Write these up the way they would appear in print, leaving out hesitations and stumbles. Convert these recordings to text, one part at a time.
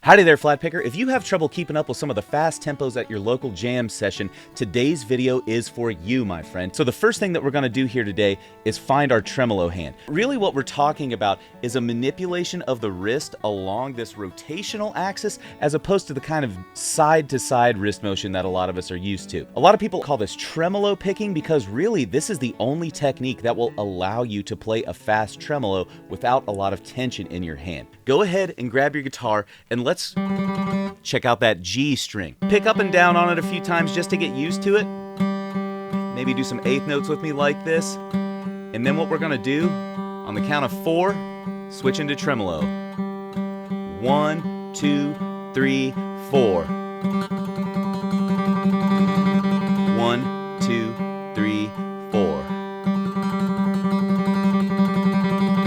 Howdy there, flat picker. If you have trouble keeping up with some of the fast tempos at your local jam session, today's video is for you, my friend. So the first thing that we're going to do here today is find our tremolo hand. Really what we're talking about is a manipulation of the wrist along this rotational axis as opposed to the kind of side-to-side wrist motion that a lot of us are used to. A lot of people call this tremolo picking because really this is the only technique that will allow you to play a fast tremolo without a lot of tension in your hand. Go ahead and grab your guitar and let's check out that G string. Pick up and down on it a few times just to get used to it. Maybe do some eighth notes with me like this. And then what we're gonna do, on the count of 4, switch into tremolo. 1, 2, 3, 4. 1, 2, 3, 4.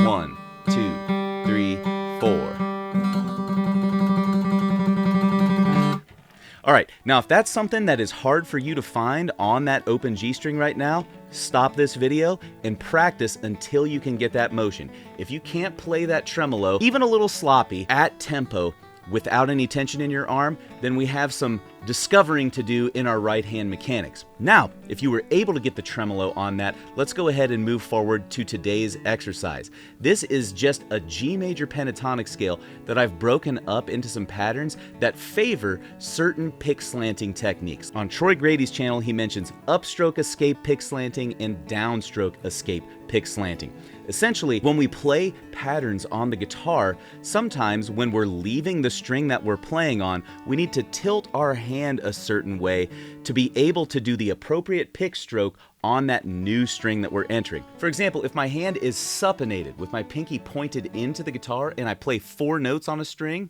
1, 2, 3, 4. All right, now if that's something that is hard for you to find on that open G string right now, stop this video and practice until you can get that motion. If you can't play that tremolo, even a little sloppy, at tempo, without any tension in your arm, then we have some discovering to do in our right hand mechanics. Now, if you were able to get the tremolo on that, let's go ahead and move forward to today's exercise. This is just a G major pentatonic scale that I've broken up into some patterns that favor certain pick slanting techniques. On Troy Grady's channel, he mentions upstroke escape pick slanting and downstroke escape pick slanting. Essentially, when we play patterns on the guitar, sometimes when we're leaving the string that we're playing on, we need to tilt our hand a certain way to be able to do the appropriate pick stroke on that new string that we're entering. For example, if my hand is supinated with my pinky pointed into the guitar and I play 4 notes on a string,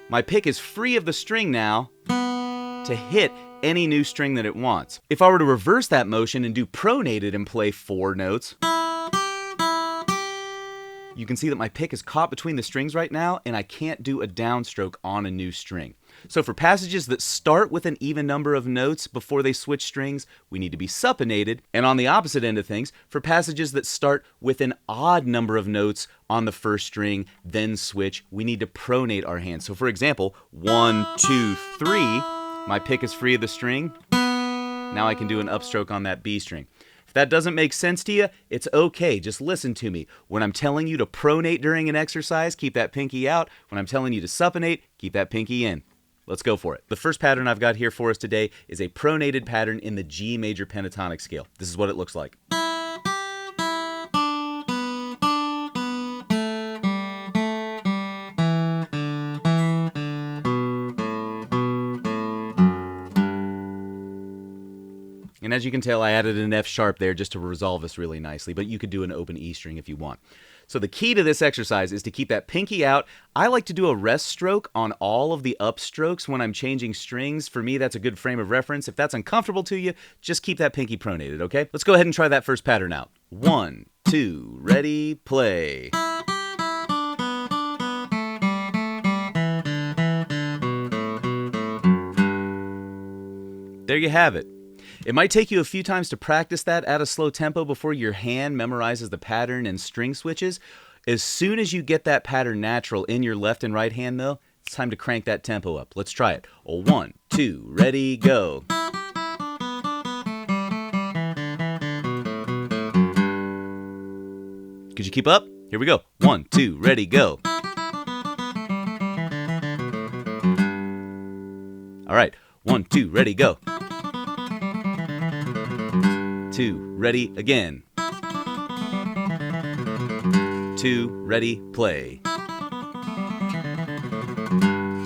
my pick is free of the string now to hit any new string that it wants. If I were to reverse that motion and do pronated and play 4 notes, you can see that my pick is caught between the strings right now and I can't do a downstroke on a new string. So for passages that start with an even number of notes before they switch strings, we need to be supinated. And on the opposite end of things, for passages that start with an odd number of notes on the first string, then switch, we need to pronate our hand. So for example, 1, 2, 3, my pick is free of the string. Now I can do an upstroke on that B string. If that doesn't make sense to you, it's okay. Just listen to me. When I'm telling you to pronate during an exercise, keep that pinky out. When I'm telling you to supinate, keep that pinky in. Let's go for it. The first pattern I've got here for us today is a pronated pattern in the G major pentatonic scale. This is what it looks like. And as you can tell, I added an F sharp there just to resolve this really nicely, but you could do an open E string if you want. So the key to this exercise is to keep that pinky out. I like to do a rest stroke on all of the upstrokes when I'm changing strings. For me, that's a good frame of reference. If that's uncomfortable to you, just keep that pinky pronated, okay? Let's go ahead and try that first pattern out. 1, 2, ready, play. There you have it. It might take you a few times to practice that at a slow tempo before your hand memorizes the pattern and string switches. As soon as you get that pattern natural in your left and right hand though, it's time to crank that tempo up. Let's try it. 1, 2, ready, go. Could you keep up? Here we go. 1, 2, ready, go. All right. 1, 2, ready, go. 2, ready, again. 2, ready, play.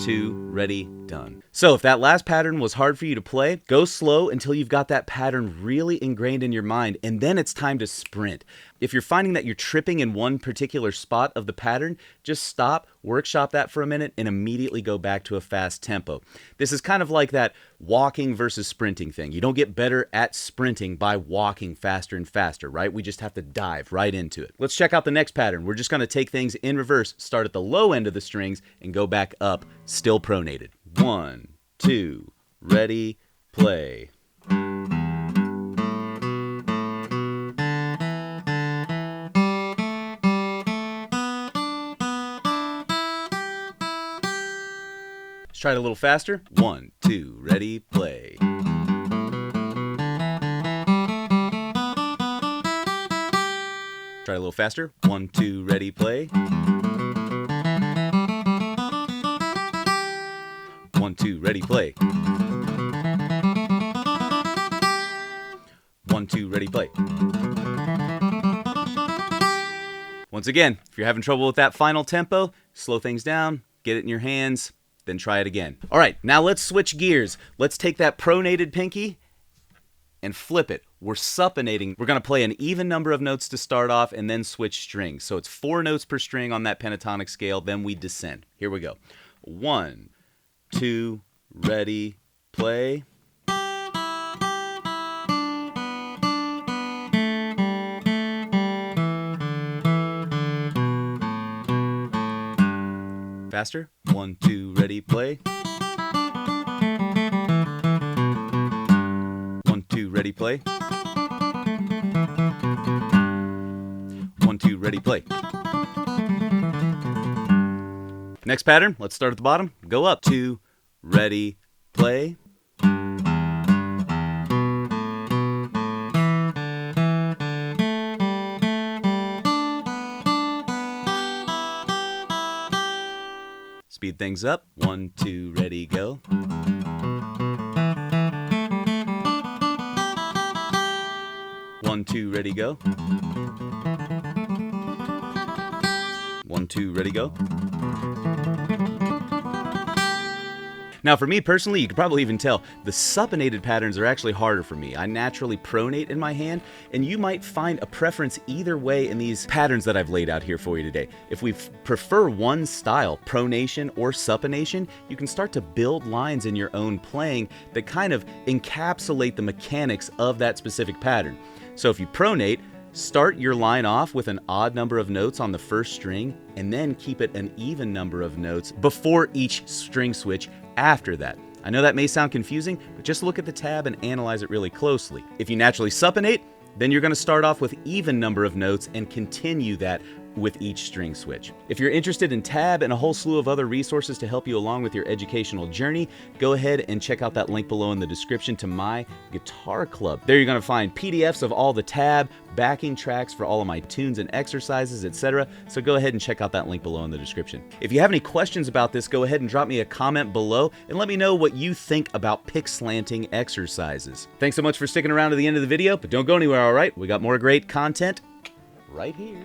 2, ready, done. So if that last pattern was hard for you to play, go slow until you've got that pattern really ingrained in your mind, and then it's time to sprint. If you're finding that you're tripping in one particular spot of the pattern, just stop, workshop that for a minute, and immediately go back to a fast tempo. This is kind of like that walking versus sprinting thing. You don't get better at sprinting by walking faster and faster, right? We just have to dive right into it. Let's check out the next pattern. We're just going to take things in reverse, start at the low end of the strings, and go back up, still pronated. 1, 2, ready, play. Let's try it a little faster. 1, 2, ready, play. Try it a little faster. 1, 2, ready, play. 1, 2, ready, play. 1, 2, ready, play. Once again, if you're having trouble with that final tempo, slow things down, get it in your hands, then try it again. All right, now let's switch gears. Let's take that pronated pinky and flip it. We're supinating. We're going to play an even number of notes to start off and then switch strings. So it's 4 notes per string on that pentatonic scale, then we descend. Here we go. 1, 2, ready, play. Faster. 1, 2, ready, play. 1, 2, ready, play. 1, 2, ready, play. Next pattern, let's start at the bottom. Go up. 2, ready, play. Speed things up. 1, 2, ready, go. 1, 2, ready, go. 1, 2, ready, go. Now for me personally, you can probably even tell, the supinated patterns are actually harder for me. I naturally pronate in my hand, and you might find a preference either way in these patterns that I've laid out here for you today. If we prefer one style, pronation or supination, you can start to build lines in your own playing that kind of encapsulate the mechanics of that specific pattern. So if you pronate, start your line off with an odd number of notes on the first string, and then keep it an even number of notes before each string switch after that. I know that may sound confusing, but just look at the tab and analyze it really closely. If you naturally supinate, then you're going to start off with even number of notes and continue that with each string switch. If you're interested in tab and a whole slew of other resources to help you along with your educational journey, go ahead and check out that link below in the description to my guitar club. There you're going to find PDFs of all the tab, backing tracks for all of my tunes and exercises, etc. So go ahead and check out that link below in the description. If you have any questions about this, go ahead and drop me a comment below and let me know what you think about pick slanting exercises. Thanks so much for sticking around to the end of the video, but don't go anywhere, all right? We got more great content right here.